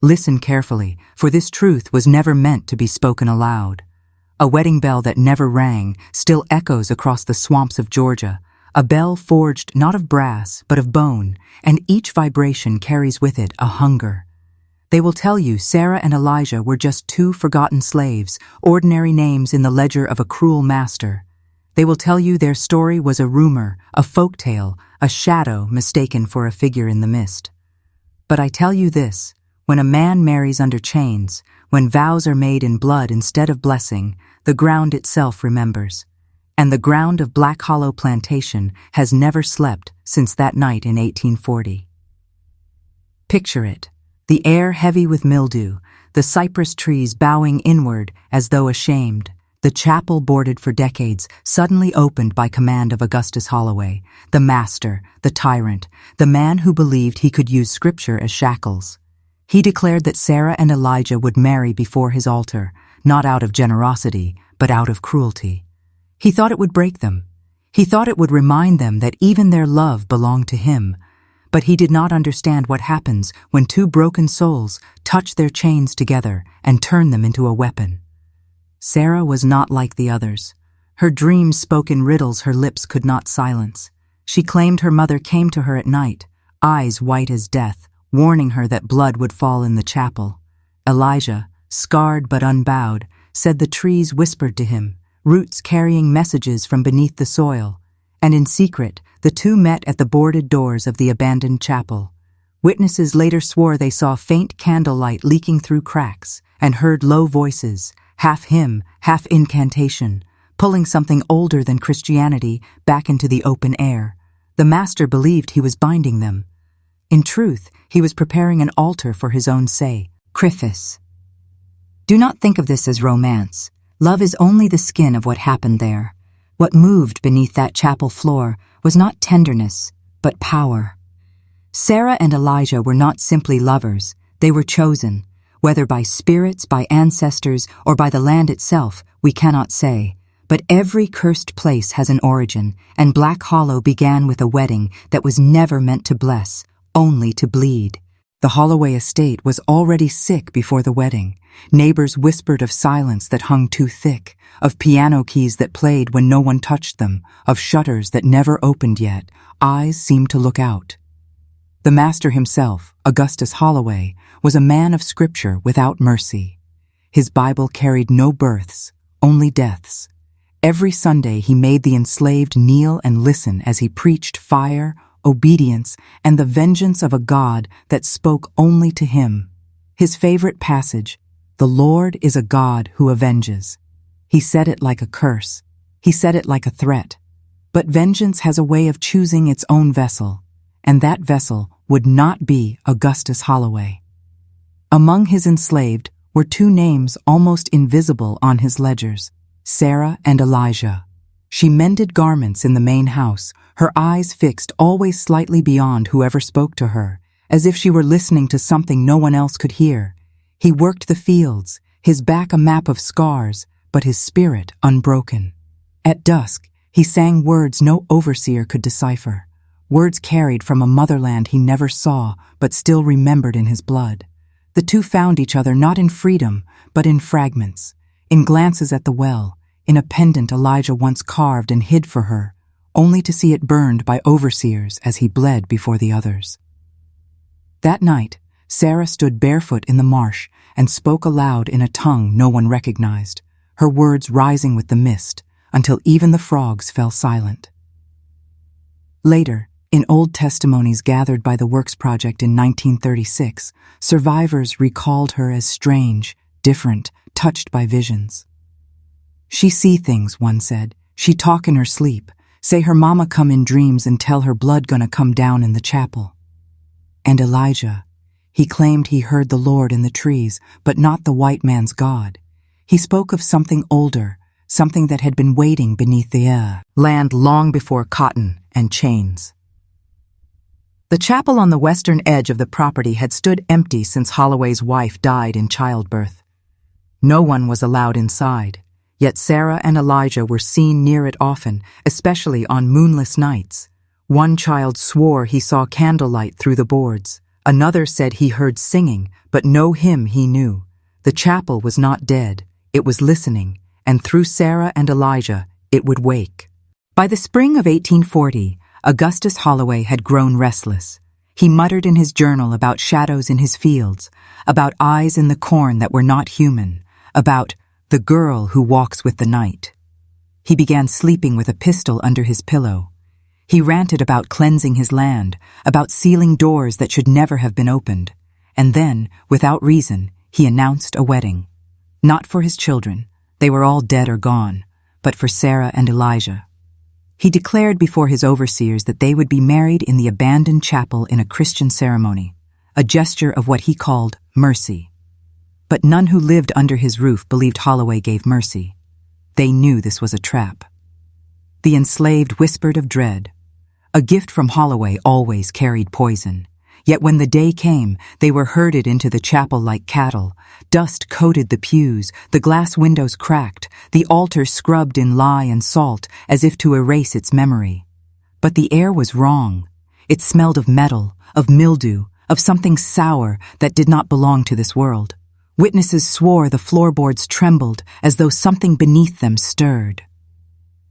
Listen carefully, for this truth was never meant to be spoken aloud. A wedding bell that never rang still echoes across the swamps of Georgia, a bell forged not of brass but of bone, and each vibration carries with it a hunger. They will tell you Sarah and Elijah were just two forgotten slaves, ordinary names in the ledger of a cruel master. They will tell you their story was a rumor, a folk tale, a shadow mistaken for a figure in the mist. But I tell you this, when a man marries under chains, when vows are made in blood instead of blessing, the ground itself remembers. And the ground of Black Hollow Plantation has never slept since that night in 1840. Picture it, the air heavy with mildew, the cypress trees bowing inward as though ashamed, the chapel boarded for decades suddenly opened by command of Augustus Holloway, the master, the tyrant, the man who believed he could use scripture as shackles. He declared that Sarah and Elijah would marry before his altar, not out of generosity, but out of cruelty. He thought it would break them. He thought it would remind them that even their love belonged to him. But he did not understand what happens when two broken souls touch their chains together and turn them into a weapon. Sarah was not like the others. Her dreams spoke in riddles her lips could not silence. She claimed her mother came to her at night, eyes white as death, warning her that blood would fall in the chapel. Elijah, scarred but unbowed, said the trees whispered to him, roots carrying messages from beneath the soil, and in secret, the two met at the boarded doors of the abandoned chapel. Witnesses later swore they saw faint candlelight leaking through cracks and heard low voices, half hymn, half incantation, pulling something older than Christianity back into the open air. The master believed he was binding them. In truth, he was preparing an altar for his own sacrifice. Do not think of this as romance. Love is only the skin of what happened there. What moved beneath that chapel floor was not tenderness, but power. Sarah and Elijah were not simply lovers, they were chosen. Whether by spirits, by ancestors, or by the land itself, we cannot say. But every cursed place has an origin, and Black Hollow began with a wedding that was never meant to bless, only to bleed. The Holloway estate was already sick before the wedding. Neighbors whispered of silence that hung too thick, of piano keys that played when no one touched them, of shutters that never opened yet. Eyes seemed to look out. The master himself, Augustus Holloway, was a man of scripture without mercy. His Bible carried no births, only deaths. Every Sunday he made the enslaved kneel and listen as he preached fire, obedience, and the vengeance of a God that spoke only to him. His favorite passage, "The Lord is a God who avenges." He said it like a curse. He said it like a threat. But vengeance has a way of choosing its own vessel, and that vessel would not be Augustus Holloway. Among his enslaved were two names almost invisible on his ledgers, Sarah and Elijah. She mended garments in the main house, her eyes fixed always slightly beyond whoever spoke to her, as if she were listening to something no one else could hear. He worked the fields, his back a map of scars, but his spirit unbroken. At dusk, he sang words no overseer could decipher, words carried from a motherland he never saw but still remembered in his blood. The two found each other not in freedom, but in fragments, in glances at the well, in a pendant Elijah once carved and hid for her, only to see it burned by overseers as he bled before the others. That night, Sarah stood barefoot in the marsh and spoke aloud in a tongue no one recognized, her words rising with the mist until even the frogs fell silent. Later, in old testimonies gathered by the Works Project in 1936, survivors recalled her as strange, different, touched by visions. "She see things," one said. "She talk in her sleep, say her mama come in dreams and tell her blood gonna come down in the chapel." And Elijah, he claimed he heard the Lord in the trees, but not the white man's God. He spoke of something older, something that had been waiting beneath the land long before cotton and chains. The chapel on the western edge of the property had stood empty since Holloway's wife died in childbirth. No one was allowed inside, yet Sarah and Elijah were seen near it often, especially on moonless nights. One child swore he saw candlelight through the boards. Another said he heard singing, but no hymn he knew. The chapel was not dead, it was listening, and through Sarah and Elijah, it would wake. By the spring of 1840, Augustus Holloway had grown restless. He muttered in his journal about shadows in his fields, about eyes in the corn that were not human, about the girl who walks with the night. He began sleeping with a pistol under his pillow. He ranted about cleansing his land, about sealing doors that should never have been opened. And then, without reason, he announced a wedding. Not for his children, they were all dead or gone, but for Sarah and Elijah. He declared before his overseers that they would be married in the abandoned chapel in a Christian ceremony, a gesture of what he called mercy. But none who lived under his roof believed Holloway gave mercy. They knew this was a trap. The enslaved whispered of dread. A gift from Holloway always carried poison. Yet when the day came, they were herded into the chapel like cattle. Dust coated the pews, the glass windows cracked, the altar scrubbed in lye and salt as if to erase its memory. But the air was wrong. It smelled of metal, of mildew, of something sour that did not belong to this world. Witnesses swore the floorboards trembled as though something beneath them stirred.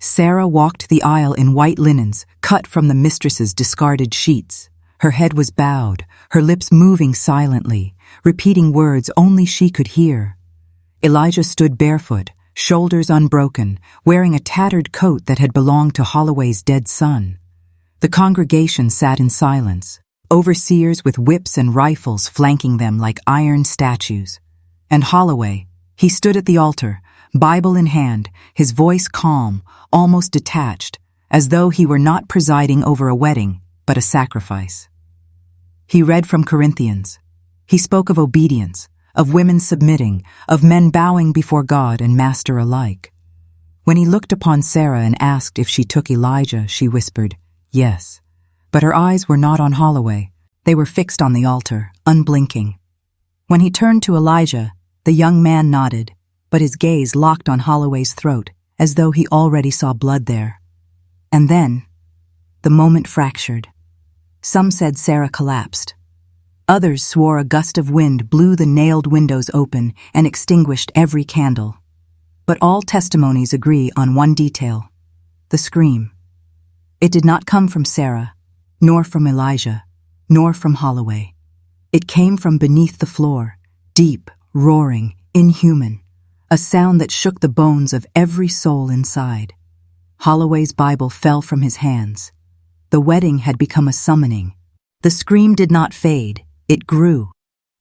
Sarah walked the aisle in white linens cut from the mistress's discarded sheets. Her head was bowed, her lips moving silently, repeating words only she could hear. Elijah stood barefoot, shoulders unbroken, wearing a tattered coat that had belonged to Holloway's dead son. The congregation sat in silence, overseers with whips and rifles flanking them like iron statues. And Holloway, he stood at the altar, Bible in hand, his voice calm, almost detached, as though he were not presiding over a wedding, but a sacrifice. He read from Corinthians. He spoke of obedience, of women submitting, of men bowing before God and master alike. When he looked upon Sarah and asked if she took Elijah, she whispered, yes. But her eyes were not on Holloway. They were fixed on the altar, unblinking. When he turned to Elijah, the young man nodded, but his gaze locked on Holloway's throat, as though he already saw blood there. And then, the moment fractured. Some said Sarah collapsed. Others swore a gust of wind blew the nailed windows open and extinguished every candle. But all testimonies agree on one detail: the scream. It did not come from Sarah, nor from Elijah, nor from Holloway. It came from beneath the floor, deep, roaring, inhuman, a sound that shook the bones of every soul inside. Holloway's Bible fell from his hands. The wedding had become a summoning. The scream did not fade, it grew.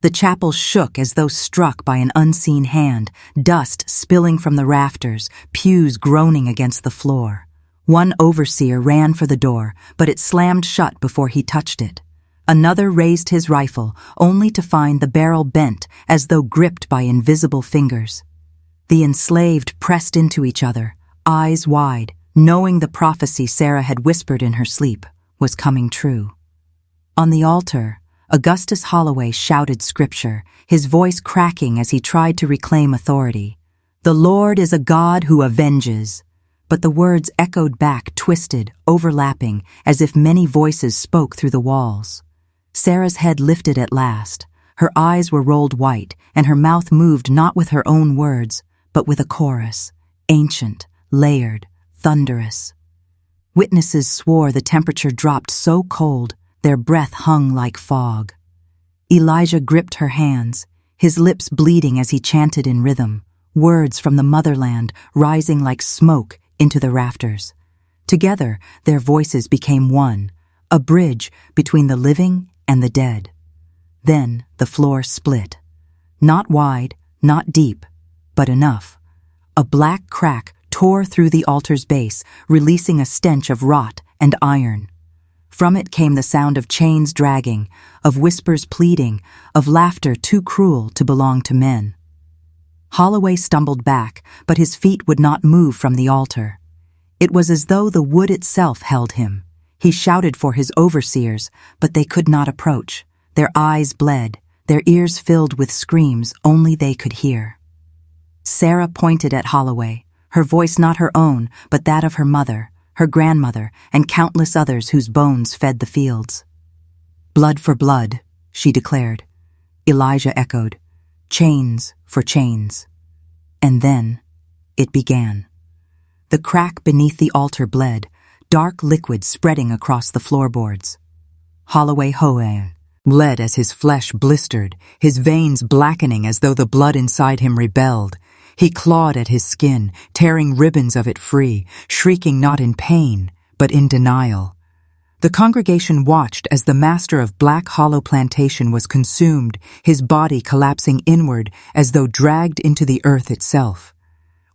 The chapel shook as though struck by an unseen hand, dust spilling from the rafters, pews groaning against the floor. One overseer ran for the door, but it slammed shut before he touched it. Another raised his rifle, only to find the barrel bent as though gripped by invisible fingers. The enslaved pressed into each other, eyes wide, knowing the prophecy Sarah had whispered in her sleep was coming true. On the altar, Augustus Holloway shouted scripture, his voice cracking as he tried to reclaim authority. "The Lord is a God who avenges." But the words echoed back, twisted, overlapping, as if many voices spoke through the walls. Sarah's head lifted at last. Her eyes were rolled white, and her mouth moved not with her own words, but with a chorus, ancient, layered, thunderous. Witnesses swore the temperature dropped so cold, their breath hung like fog. Elijah gripped her hands, his lips bleeding as he chanted in rhythm, words from the motherland rising like smoke into the rafters. Together, their voices became one, a bridge between the living and the dead. Then the floor split. Not wide, not deep, but enough. A black crack tore through the altar's base, releasing a stench of rot and iron. From it came the sound of chains dragging, of whispers pleading, of laughter too cruel to belong to men. Holloway stumbled back, but his feet would not move from the altar. It was as though the wood itself held him. He shouted for his overseers, but they could not approach. Their eyes bled, their ears filled with screams only they could hear. Sarah pointed at Holloway, her voice not her own, but that of her mother, her grandmother, and countless others whose bones fed the fields. "Blood for blood," she declared. Elijah echoed, "Chains for chains." And then it began. The crack beneath the altar bled, dark liquid spreading across the floorboards. Holloway Hoang bled as his flesh blistered, his veins blackening as though the blood inside him rebelled. He clawed at his skin, tearing ribbons of it free, shrieking not in pain, but in denial. The congregation watched as the master of Black Hollow Plantation was consumed, his body collapsing inward as though dragged into the earth itself.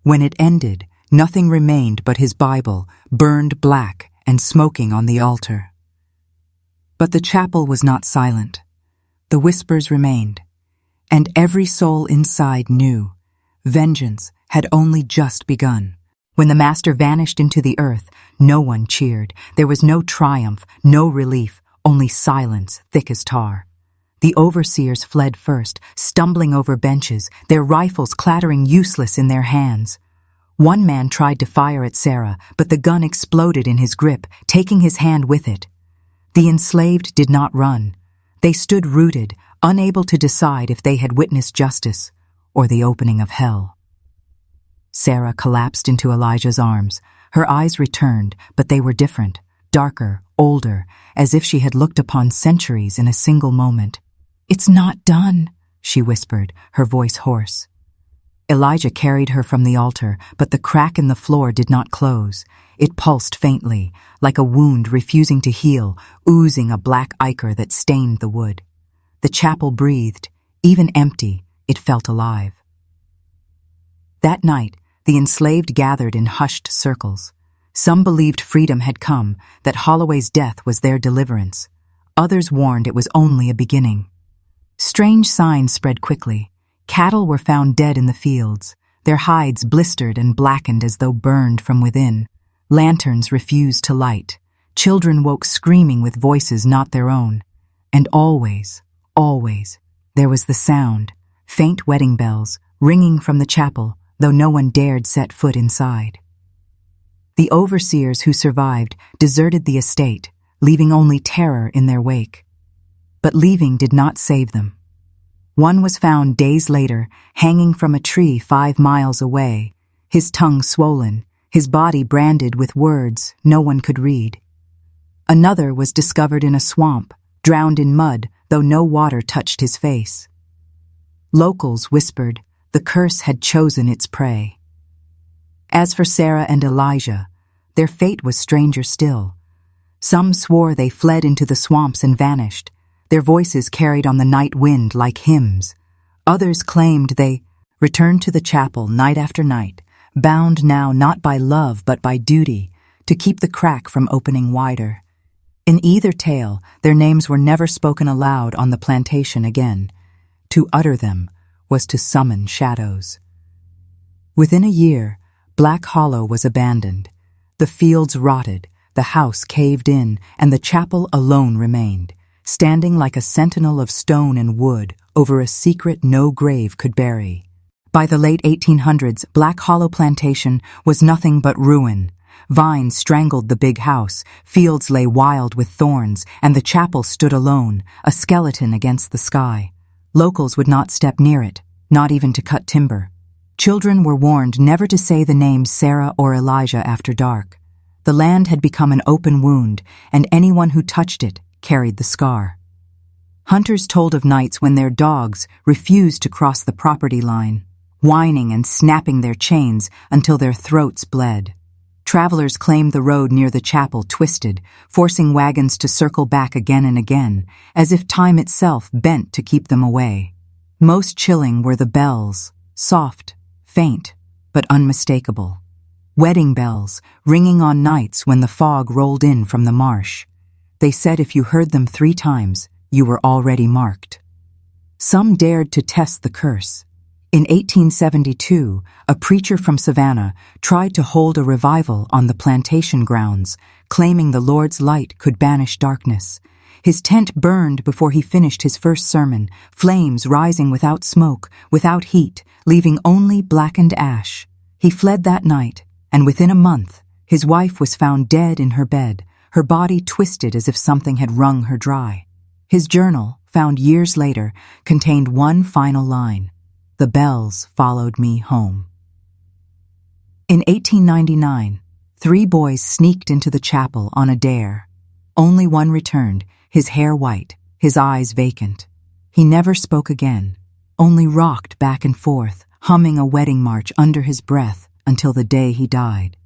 When it ended, nothing remained but his Bible, burned black and smoking on the altar. But the chapel was not silent. The whispers remained, and every soul inside knew vengeance had only just begun. When the master vanished into the earth, no one cheered. There was no triumph, no relief, only silence thick as tar. The overseers fled first, stumbling over benches, their rifles clattering useless in their hands. One man tried to fire at Sarah, but the gun exploded in his grip, taking his hand with it. The enslaved did not run. They stood rooted, unable to decide if they had witnessed justice or the opening of hell. Sarah collapsed into Elijah's arms. Her eyes returned, but they were different, darker, older, as if she had looked upon centuries in a single moment. "It's not done," she whispered, her voice hoarse. Elijah carried her from the altar, but the crack in the floor did not close. It pulsed faintly, like a wound refusing to heal, oozing a black ichor that stained the wood. The chapel breathed. Even empty, it felt alive. That night, the enslaved gathered in hushed circles. Some believed freedom had come, that Holloway's death was their deliverance. Others warned it was only a beginning. Strange signs spread quickly. Cattle were found dead in the fields, their hides blistered and blackened as though burned from within. Lanterns refused to light. Children woke screaming with voices not their own. And always, always, there was the sound, faint wedding bells, ringing from the chapel, though no one dared set foot inside. The overseers who survived deserted the estate, leaving only terror in their wake. But leaving did not save them. One was found days later, hanging from a tree 5 miles away, his tongue swollen, his body branded with words no one could read. Another was discovered in a swamp, drowned in mud, though no water touched his face. Locals whispered the curse had chosen its prey. As for Sarah and Elijah, their fate was stranger still. Some swore they fled into the swamps and vanished, their voices carried on the night wind like hymns. Others claimed they returned to the chapel night after night, bound now not by love but by duty, to keep the crack from opening wider. In either tale, their names were never spoken aloud on the plantation again. To utter them was to summon shadows. Within a year, Black Hollow was abandoned. The fields rotted, the house caved in, and the chapel alone remained, standing like a sentinel of stone and wood over a secret no grave could bury. By the late 1800s, Black Hollow Plantation was nothing but ruin. Vines strangled the big house, fields lay wild with thorns, and the chapel stood alone, a skeleton against the sky. Locals would not step near it, not even to cut timber. Children were warned never to say the names Sarah or Elijah after dark. The land had become an open wound, and anyone who touched it carried the scar. Hunters told of nights when their dogs refused to cross the property line, whining and snapping their chains until their throats bled. Travelers claimed the road near the chapel twisted, forcing wagons to circle back again and again, as if time itself bent to keep them away. Most chilling were the bells, soft, faint, but unmistakable. Wedding bells, ringing on nights when the fog rolled in from the marsh. They said if you heard them 3 times, you were already marked. Some dared to test the curse. In 1872, a preacher from Savannah tried to hold a revival on the plantation grounds, claiming the Lord's light could banish darkness. His tent burned before he finished his first sermon, flames rising without smoke, without heat, leaving only blackened ash. He fled that night, and within a month, his wife was found dead in her bed, her body twisted as if something had wrung her dry. His journal, found years later, contained one final line: "The bells followed me home." In 1899, 3 boys sneaked into the chapel on a dare. Only one returned, his hair white, his eyes vacant. He never spoke again, only rocked back and forth, humming a wedding march under his breath until the day he died.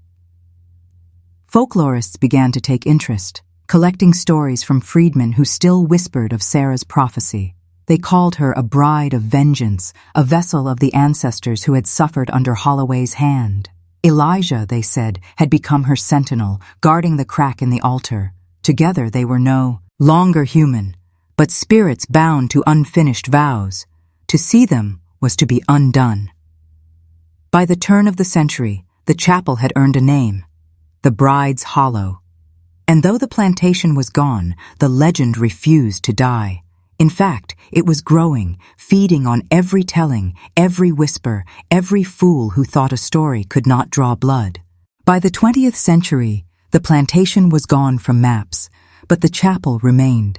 Folklorists began to take interest, collecting stories from freedmen who still whispered of Sarah's prophecy. They called her a bride of vengeance, a vessel of the ancestors who had suffered under Holloway's hand. Elijah, they said, had become her sentinel, guarding the crack in the altar. Together they were no longer human, but spirits bound to unfinished vows. To see them was to be undone. By the turn of the century, the chapel had earned a name: the Bride's Hollow. And though the plantation was gone, the legend refused to die. In fact, it was growing, feeding on every telling, every whisper, every fool who thought a story could not draw blood. By the 20th century, the plantation was gone from maps, but the chapel remained.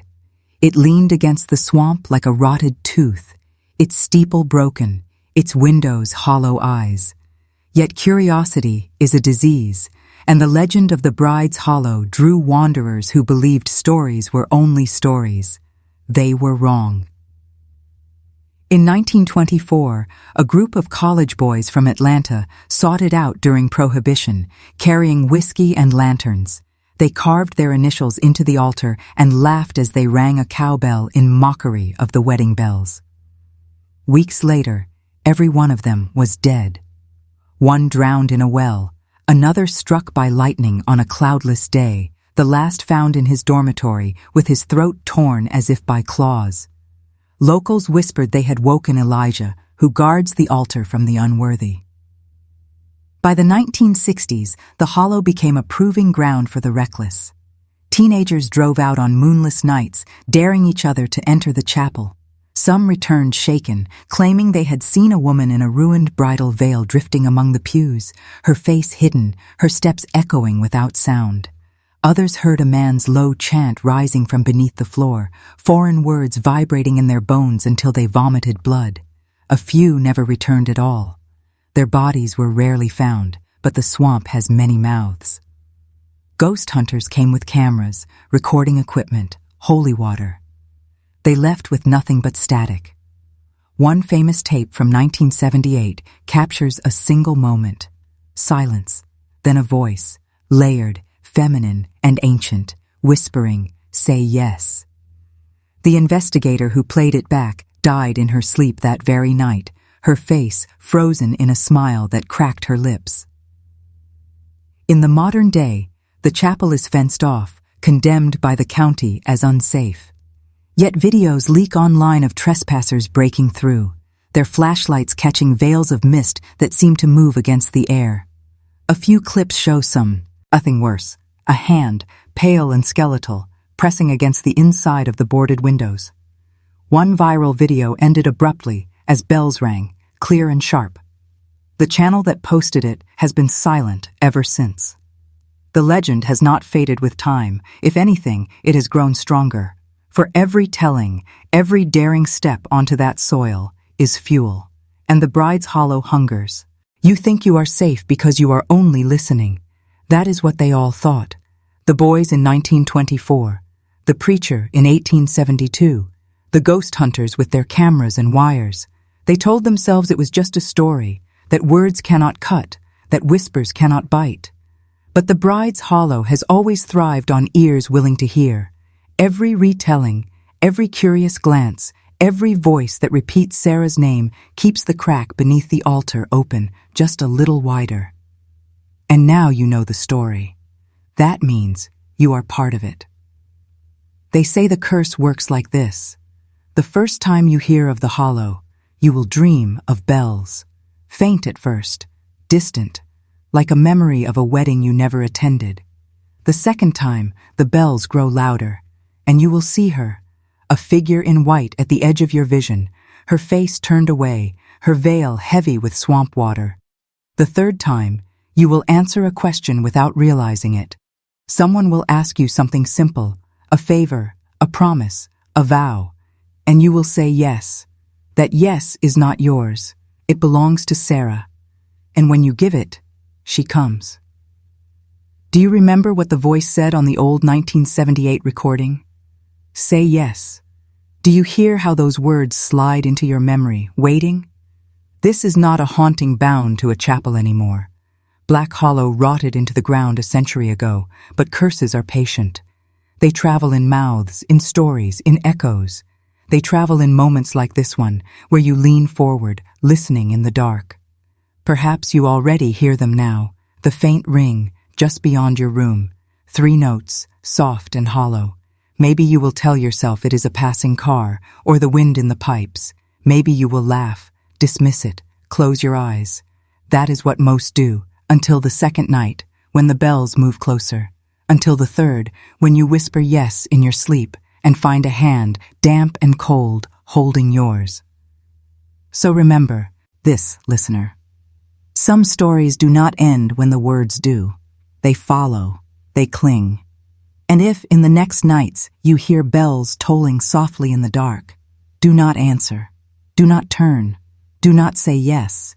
It leaned against the swamp like a rotted tooth, its steeple broken, its windows hollow eyes. Yet curiosity is a disease, and the legend of the Bride's Hollow drew wanderers who believed stories were only stories. They were wrong. In 1924, a group of college boys from Atlanta sought it out during Prohibition, carrying whiskey and lanterns. They carved their initials into the altar and laughed as they rang a cowbell in mockery of the wedding bells. Weeks later, every one of them was dead. One drowned in a well, another struck by lightning on a cloudless day, the last found in his dormitory with his throat torn as if by claws. Locals whispered they had woken Elijah, who guards the altar from the unworthy. By the 1960s, the hollow became a proving ground for the reckless. Teenagers drove out on moonless nights, daring each other to enter the chapel. Some returned shaken, claiming they had seen a woman in a ruined bridal veil drifting among the pews, her face hidden, her steps echoing without sound. Others heard a man's low chant rising from beneath the floor, foreign words vibrating in their bones until they vomited blood. A few never returned at all. Their bodies were rarely found, but the swamp has many mouths. Ghost hunters came with cameras, recording equipment, holy water. They left with nothing but static. One famous tape from 1978 captures a single moment. Silence, then a voice, layered, feminine and ancient, whispering, "Say yes." The investigator who played it back died in her sleep that very night, her face frozen in a smile that cracked her lips. In the modern day, the chapel is fenced off, condemned by the county as unsafe. Yet videos leak online of trespassers breaking through, their flashlights catching veils of mist that seem to move against the air. A few clips show nothing worse, a hand, pale and skeletal, pressing against the inside of the boarded windows. One viral video ended abruptly as bells rang, clear and sharp. The channel that posted it has been silent ever since. The legend has not faded with time. If anything, it has grown stronger. For every telling, every daring step onto that soil is fuel, and the Bride's Hollow hungers. You think you are safe because you are only listening. That is what they all thought. The boys in 1924, the preacher in 1872, the ghost hunters with their cameras and wires. They told themselves it was just a story, that words cannot cut, that whispers cannot bite. But the Bride's Hollow has always thrived on ears willing to hear. Every retelling, every curious glance, every voice that repeats Sarah's name keeps the crack beneath the altar open just a little wider. And now you know the story. That means you are part of it. They say the curse works like this. The first time you hear of the hollow, you will dream of bells. Faint at first, distant, like a memory of a wedding you never attended. The second time, the bells grow louder, and you will see her, a figure in white at the edge of your vision, her face turned away, her veil heavy with swamp water. The third time, you will answer a question without realizing it. Someone will ask you something simple, a favor, a promise, a vow, And you will say yes. That yes is not yours. It belongs to Sarah. And when you give it, she comes. Do you remember what the voice said on the old 1978 recording? Say yes. Do you hear how those words slide into your memory, waiting? This is not a haunting bound to a chapel anymore. Black Hollow rotted into the ground a century ago, but curses are patient. They travel in mouths, in stories, in echoes. They travel in moments like this one, where you lean forward, listening in the dark. Perhaps you already hear them now, the faint ring, just beyond your room. 3 notes, soft and hollow. Maybe you will tell yourself it is a passing car, or the wind in the pipes. Maybe you will laugh, dismiss it, close your eyes. That is what most do, until the second night, when the bells move closer. Until the third, when you whisper yes in your sleep and find a hand, damp and cold, holding yours. So remember this, listener. Some stories do not end when the words do. They follow, they cling. And if, in the next nights, you hear bells tolling softly in the dark, do not answer, do not turn, do not say yes.